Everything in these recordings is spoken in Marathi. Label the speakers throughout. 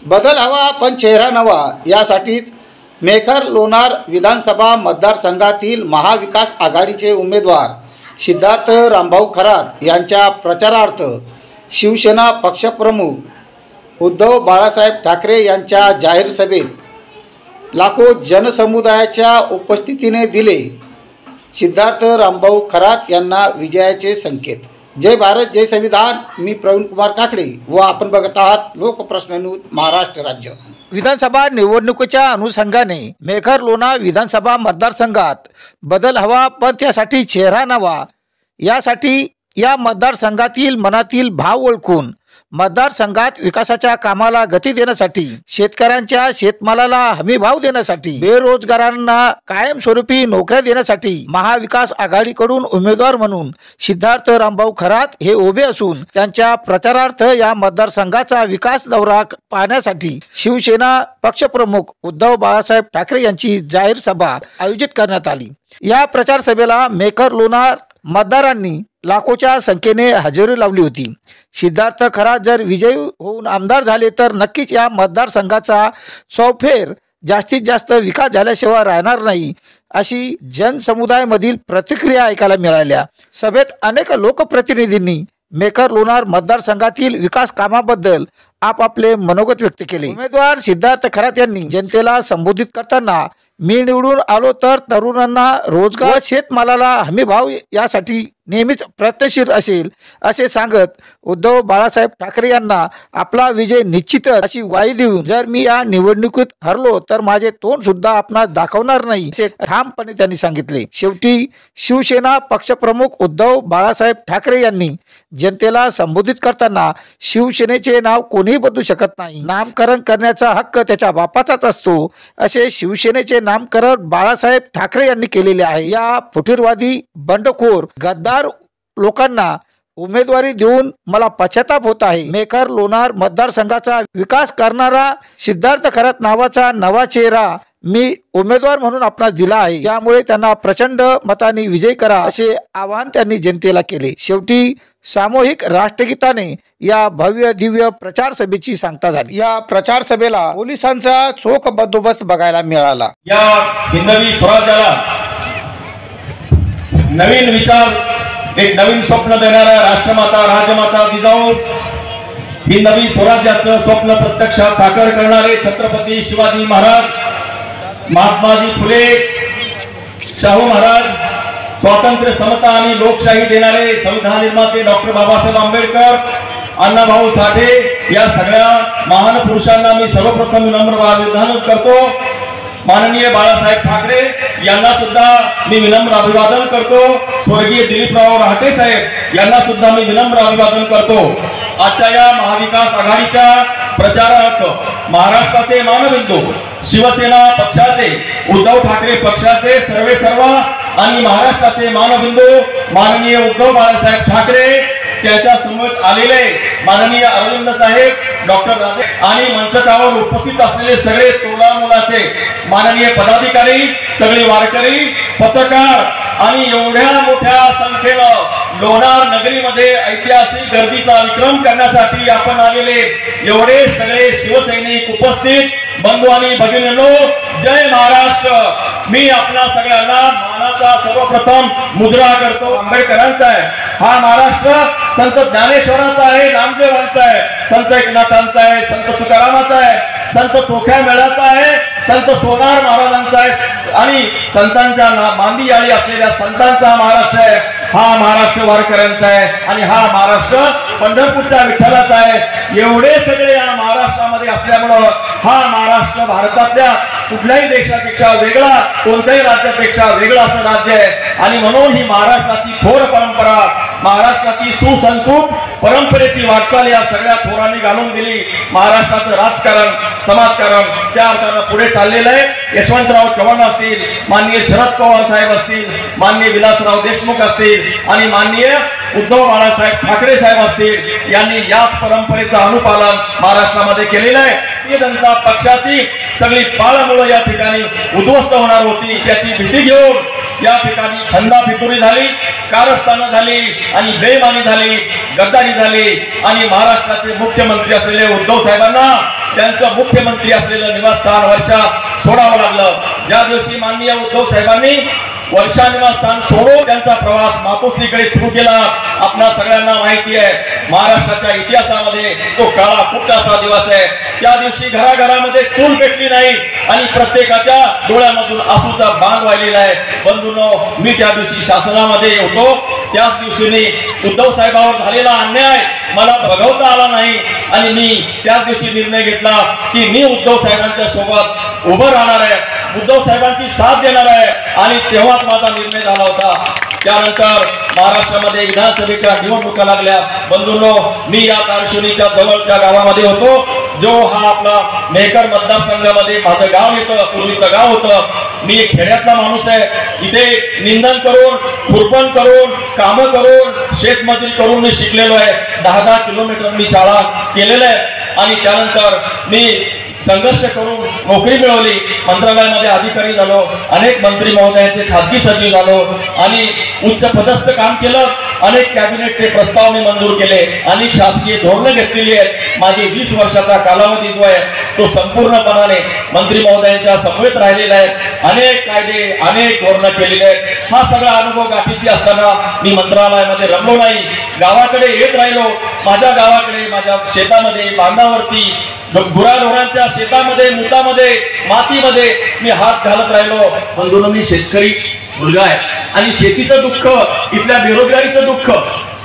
Speaker 1: बदल हवा पण चेहरा नवा यासाठीच मेखर लोणार विधानसभा मतदारसंघातील महाविकास आघाडीचे उमेदवार सिद्धार्थ रामभाऊ खरात यांच्या प्रचारार्थ शिवसेना पक्षप्रमुख उद्धव बाळासाहेब ठाकरे यांच्या जाहीर सभेत लाखो जनसमुदायाच्या उपस्थितीने दिले सिद्धार्थ रामभाऊ खरात यांना विजयाचे संकेत। जय भारत जय संविधान। मी प्रवीण कुमार काकडे व आपण बघत आहात लोकप्रश्न न्यूज महाराष्ट्र राज्य। विधानसभा निवडणुकीच्या अनुषंगाने मेखर लोणार विधानसभा मतदारसंघात बदल हवा पण त्यासाठी चेहरा नवा यासाठी या मतदारसंघातील मनातील भाव ओळखून मतदारसंघात विकासाच्या कामाला गती देण्यासाठी शेतकऱ्यांच्या शेतमालाला हमी भाव देण्यासाठी बेरोजगारांना कायमस्वरूपी नोकऱ्या देण्यासाठी महाविकास आघाडीकडून उमेदवार म्हणून सिद्धार्थ रामभाऊ खरात हे उभे असून त्यांच्या प्रचारार्थ या मतदारसंघाचा विकास दौरा पाहण्यासाठी शिवसेना पक्षप्रमुख उद्धव बाळासाहेब ठाकरे यांची जाहीर सभा आयोजित करण्यात आली। या प्रचार सभेला मेखर लोणार मतदारांनी लाखोच्या संख्येने हजेरी लावली होती। सिद्धार्थ खरात जर विजयी होऊन आमदार झाले तर नक्कीच या मतदारसंघाचा सौफेर जास्तीत जास्त विकास झाल्याशिवाय राहणार नाही अशी जनसमुदायामधील प्रतिक्रिया ऐकायला मिळाल्या। सभेत अनेक लोकप्रतिनिधींनी मेखर लोणार मतदारसंघातील विकास कामाबद्दल आपापले मनोगत व्यक्त केले। उमेदवार सिद्धार्थ खरात यांनी जनतेला संबोधित करताना मी निवडून आलो तर तरुणांना रोजगार व शेतमालाला हमी भाव यासाठी नेहमीच प्रयत्नशील असेल असे सांगत उद्धव बाळासाहेब ठाकरे यांना आपला विजय निश्चितच अशी ग्वाही देऊन जर मी या निवडणुकीत हरलो तर माझे तोंड सुद्धा आपणास दाखवणार नाही असे ठामपणे त्यांनी सांगितले। शेवटी शिवसेना पक्षप्रमुख उद्धव बाळासाहेब ठाकरे यांनी जनतेला संबोधित करताना शिवसेनेचे नाव कोणीही बदलू शकत नाही, नामकरण करण्याचा हक्क त्याच्या बापाचाच असतो असे शिवसेनेचे नामकरण बाळासाहेब ठाकरे यांनी केलेले आहे। या फुटीरवादी बंडखोर गद्दार लोकांना उमेदवारी देऊन मला पश्चाताप होत आहे। मेखर लोणार मतदारसंघाचा विकास करणारा सिद्धार्थ खरात नावाचा नवा चेहरा मी उमेदवार म्हणून आपणास दिला आहे, त्यामुळे त्यांना प्रचंड मताने विजयी करा असे आवाहन त्यांनी जनतेला केले। शेवटी सामूहिक राष्ट्रगीताने या भव्य दिव्य प्रचार सभेची सांगता झाली। या प्रचार सभेला पोलिसांचा चोख बंदोबस्त बघायला मिळाला।
Speaker 2: या हिंदवी स्वराज्याला नवीन विचार एक नवीन स्वप्न देणारा राष्ट्रमाता राजमाता जिजाऊ हिंदवी स्वराज्याचं स्वप्न प्रत्यक्षात साकार करणारे छत्रपती शिवाजी महाराज, महात्माजी फुले, शाहू महाराज, स्वातंत्र्य समता आणि लोकशाही देणारे संविधान निर्माते डॉक्टर बाबासाहेब आंबेडकर, अण्णाभाऊ साठे या सगळ्या महान पुरुषांना मी सर्वप्रथम विनम्र अभिवादन करतो। माननीय बाळासाहेब ठाकरे यांना सुद्धा मी विनम्र अभिवादन करतो। स्वर्गीय दिलीपराव राहटे साहेब यांना सुद्धा मी विनम्र अभिवादन करतो। आजच्या या महाविकास आघाडीच्या प्रचारार्थ महाराष्ट्राचे मानबिंदू शिवसेना पक्षाचे, उद्धव ठाकरे पक्षाचे सर्व आणि महाराष्ट्राचे मानबिंदू माननीय उद्धव बाळासाहेब ठाकरे त्याच्या समोर आलेले माननीय अरविंद साहेब, डॉक्टर राजे आणि मंचकावर उपस्थित असलेले सगळे तोला मुलाचे माननीय पदाधिकारी, सगळे वारकरी, पत्रकार आणि एवढ्या मोठ्या संख्येनं लोणार नगरीमध्ये ऐतिहासिक गर्दीचा विक्रम करण्यासाठी आपण आलेले एवढे सगळे शिवसैनिक उपस्थित बंधू आणि भगिनींनो, जय महाराष्ट्र। मी आपल्या सगळ्यांना मानाचा सर्वप्रथम मुद्रा करतो। आंबेडकरांचा आहे हा महाराष्ट्र, संत ज्ञानेश्वरांचा आहे, नामदेवांचा आहे, संत एकनाथांचा आहे, संत तुकारामांचा आहे, संत चोख्या मेळाचा आहे, संत सोनार महाराजांचा आहे आणि संतांच्या मांदी आली असलेल्या संतांचा महाराष्ट्र आहे। हा महाराष्ट्र वारकऱ्यांचा आहे आणि हा महाराष्ट्र पंढरपूरच्या विठ्ठलाचा आहे। एवढे सगळे या महाराष्ट्रामध्ये असल्यामुळं हा महाराष्ट्र भारतातल्या कुठल्याही देशापेक्षा वेगळा, कोणत्याही राज्यापेक्षा वेगळा असं राज्य आहे आणि म्हणून ही महाराष्ट्राची थोर परंपरा, महाराष्ट्राची सुसंस्कृत परंपरेची वाटचाल या सगळ्या थोरांनी घालून दिली। महाराष्ट्राचं राजकारण, समाजकारण त्या अर्थानं पुढे चाललेलं आहे। यशवंतराव चव्हाण असतील, माननीय शरद पवार साहेब असतील, माननीय विलासराव देशमुख असतील आणि माननीय उद्धव बाळासाहेब ठाकरे साहेब असतील यांनी याच परंपरेचं अनुपालन महाराष्ट्रामध्ये केलेलं आहे। भारतीय जनता पक्षाची सगळी पाळमुळं या ठिकाणी उद्ध्वस्त होणार होती, त्याची भीती घेऊन या ठिकाणी खंदा फितुरी झाली, कारस्थानं झाली आणि बेईमानी झाली, गद्दारी झाली आणि महाराष्ट्राचे मुख्यमंत्री असलेले उद्धव साहेबांना त्यांचं मुख्यमंत्री असलेलं निवासस्थान वर्षात सोडावं लागलं। ज्या दिवशी माननीय उद्धव साहेबांनी वर्षा निवासस्थान सोडून त्यांचा प्रवास मातोश्रीकडे सुरू केला, आपल्या सगळ्यांना माहिती आहे महाराष्ट्राच्या इतिहासामध्ये तो काळा कुट्ट असा दिवस आहे। त्या दिवशी घराघरामध्ये चूल पेटली नाही आणि प्रत्येकाच्या डोळ्यामधून आसूचा बाण वाहिलेला आहे। बंधूंनो, मी त्या दिवशी शासनामध्ये होतो, त्याच दिवशी उद्धव साहेबांवर झालेला अन्याय मला बघवता आला नाही आणि मी त्याच दिवशी निर्णय घेतला की मी उद्धव साहेबांच्या सोबत उभं राहणार आहे, उद्धव साहेबांची साथ देणार आहे आणि तेव्हाच माझा निर्णय झाला होता। त्यानंतर महाराष्ट्रामध्ये विधानसभेच्या निवडणुका लागल्या। बंधूंनो, मी या कारशुनीच्या जवळच्या गावामध्ये होतो, जो हा आपला मेहकर मतदारसंघामध्ये माझं गाव येतं, पूर्वीचं गाव होतं। मी एक खेड्यातला माणूस आहे, इथे निंदन करून, खुरपण करून, कामं करून, शेतमजुरी करून मी शिकलेलो आहे। 10-10 किलोमीटर मी शाळा केलेलं आहे आणि त्यानंतर मी संघर्ष करून नोकरी मिळवली, मंत्रालयामध्ये अधिकारी झालो, अनेक मंत्री महोदयांचे खासगी सचिव झालो आणि उच्च पदस्थ काम केलं। अनेक कॅबिनेटचे प्रस्ताव मी मंजूर केले, अनेक शासकीय धोरणं घेतलेली आहेत। माझे 20 वर्षाचा कालावधी जो आहे तो संपूर्णपणाने मंत्री महोदयांच्या समवेत राहिलेला आहे। अनेक कायदे, अनेक धोरणं केलेली आहेत। हा सगळा अनुभव गाठीशी असताना मी मंत्रालयामध्ये रमलो नाही, गावाकडे येत राहिलो। माझ्या गावाकडे, माझ्या शेतामध्ये, बांधावरती, गुराढोरांच्या शेतामध्ये, मुतामध्ये, मातीमध्ये मी हात घालत राहिलो। बंधूंनो, मी शेतकरी मुलगा आहे आणि शेतीचं दुःख, इथल्या बेरोजगारीचं दुःख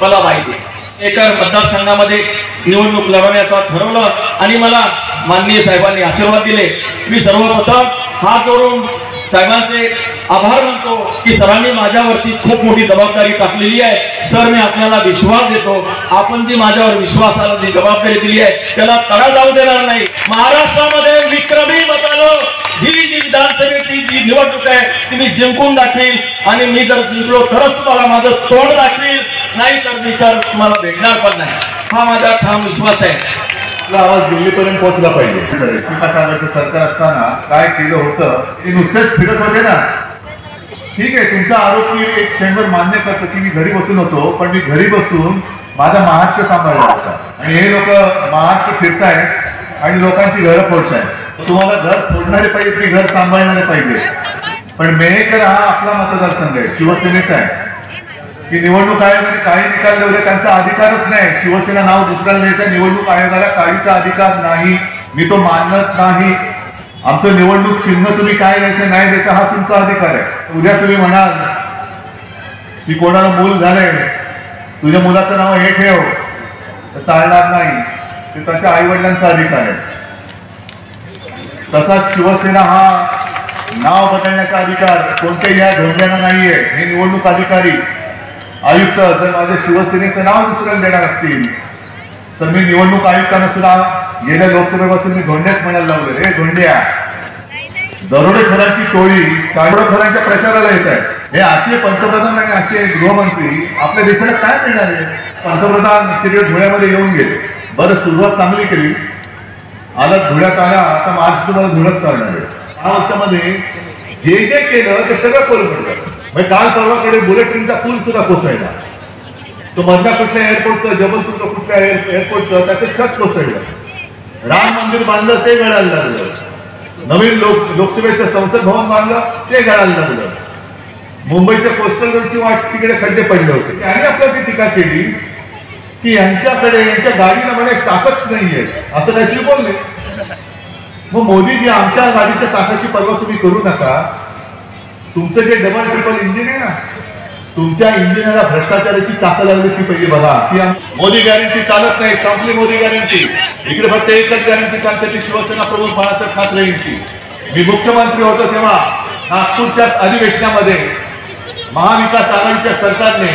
Speaker 2: मला माहिती आहे। एका मतदारसंघामध्ये निवडणूक लढवण्याचं ठरवलं आणि मला माननीय साहेबांनी आशीर्वाद दिले। मी सर्वप्रथम हात जोडून साहेबांचे आभार मानतो की सरांनी माझ्यावरती खूप मोठी जबाबदारी टाकलेली आहे। सर, मी आपल्याला विश्वास देतो, आपण जी माझ्यावर विश्वासाला जी जबाबदारी दिली आहे त्याला तडा जाऊ देणार नाही। महाराष्ट्रामध्ये विक्रमी मतानं ही जी विधानसभेची जी निवडणूक आहे ती मी जिंकून दाखवील आणि मी जर जिंकलो तरच तुम्हाला माझं तोंड दाखवील, नाही तर मी सर तुम्हाला भेटणार पण नाही, हा माझा ठाम विश्वास आहे।
Speaker 3: आवाज दिल्लीपर्यंत पोहोचला पाहिजे। सरकार असताना काय केलं होतं ते नुसतेच फिरत होते ना। ठीक आहे, तुमचा आरोप मी एक क्षणभर मान्य करतो की मी घरी बसून होतो, पण मी घरी बसून माझा महाराष्ट्र सांभाळला होता आणि हे लोक महाराष्ट्र फिरतायत आणि लोकांची घरं फोडतायत। तुम्हाला घर फोडणारे पाहिजे की घर सांभाळणारे पाहिजे? पण मेहकर हा आपला मतदारसंघ आहे, शिवसेनेचा आहे की निवडणूक आयोगाने काही निकाल लावले, त्यांचा अधिकारच नाही। शिवसेना नाव दुसऱ्याला द्यायचा, निवडणूक आयोगाला काहीचा अधिकार नाही, मी तो मानत नाही। आमचं निवडणूक चिन्ह तुम्ही काय द्यायचं नाही द्यायचं हा तुमचा अधिकार आहे। उद्या तुम्ही म्हणाल की कोणाला मूल झालंय, तुझ्या मुलाचं नाव हे ठेव, तर चालणार नाही, ते त्याच्या आई वडिलांचा अधिकार आहे। तसाच शिवसेना हा नाव बदलण्याचा अधिकार कोणत्याही या धोरणांना नाहीये। हे निवडणूक अधिकारी आयुक्त जर माझ्या शिवसेनेचं नाव दुसऱ्याला देणार असतील तर मी निवडणूक आयुक्तांना सुद्धा गेल्या लोकसभेपासून मी धोंड्याच म्हणायला लावलं, हे धोंड्या, दरोडेखोरांची टोळी दरोडेखोरांच्या प्रचाराला येत आहे। हे असे पंतप्रधान आणि असे गृहमंत्री आपल्या देशाला काय मिळणार आहे? पंतप्रधान तिकडे धुळ्यामध्ये येऊन गेले, बरं सुरुवात चांगली केली, आला धुळ्यात आला, आता मार्च तुम्हाला धुळ्यात चालणार आहे। 6 वर्षामध्ये जे जे केलं ते सगळं कोलमडलं। काल परवाकडे बुलेट ट्रेनचा पूल सुद्धा कोसळला, तो मधल्या कुठल्या एअरपोर्टचं, जबलपूरचं कुठल्या एअरपोर्टचं त्याचं छत कोसळलं, राम मंदिर बांधलं ते गळायला लागलं, नवीन लोकसभेचं संसद भवन बांधलं ते गळायला लागलं, मुंबईच्या कोस्टल रोडची वाट तिकडे खड्डे पडले होते। त्याने आपल्याला टीका केली की यांच्याकडे, यांच्या गाडीला म्हणे ताकदच नाहीये, असं काहीतरी बोलले। मग मोदीजी, आमच्या गाडीच्या ताकदीची पर्वा तुम्ही करू नका, तुमचं जे डबल ट्रिपल इंजिन आहे ना, तुमच्या इंजिनाला भ्रष्टाचाराची चाकं लागली ती पहिली बघा की मोदी गॅरंटी चालत नाही, संपली मोदी गॅरंटी। इकडे फक्त एकच गॅरंटी चालते ती शिवसेना प्रमुख बाळासाहेब ठाकरेंची। मी मुख्यमंत्री होतो तेव्हा नागपूरच्या अधिवेशनामध्ये महाविकास आघाडीच्या सरकारने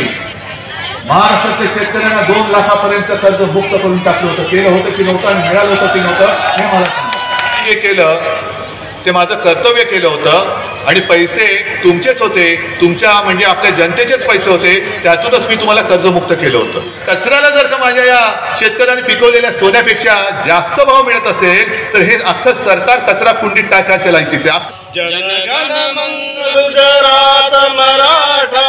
Speaker 3: महाराष्ट्रातल्या शेतकऱ्यांना 2 लाखापर्यंत कर्ज मुक्त करून टाकलं होतं। केलं होतं की नव्हतं आणि मिळालं होतं की नव्हतं हे मला सांगा। हे केलं ते माझं कर्तव्य केलं होतं आणि पैसे तुमचेच होते, तुमच्या म्हणजे आपल्या जनतेचेच पैसे होते, त्यातूनच मी तुम्हाला कर्जमुक्त केलं होतं। कचऱ्याला जर का माझ्या या शेतकऱ्यांनी पिकवलेल्या सोन्यापेक्षा जास्त भाव मिळत असेल तर हे अख्खं सरकार कचरा कुंडीत टाकायच्या लायकीचे।
Speaker 4: जनगण मंगल गुजरात मराठा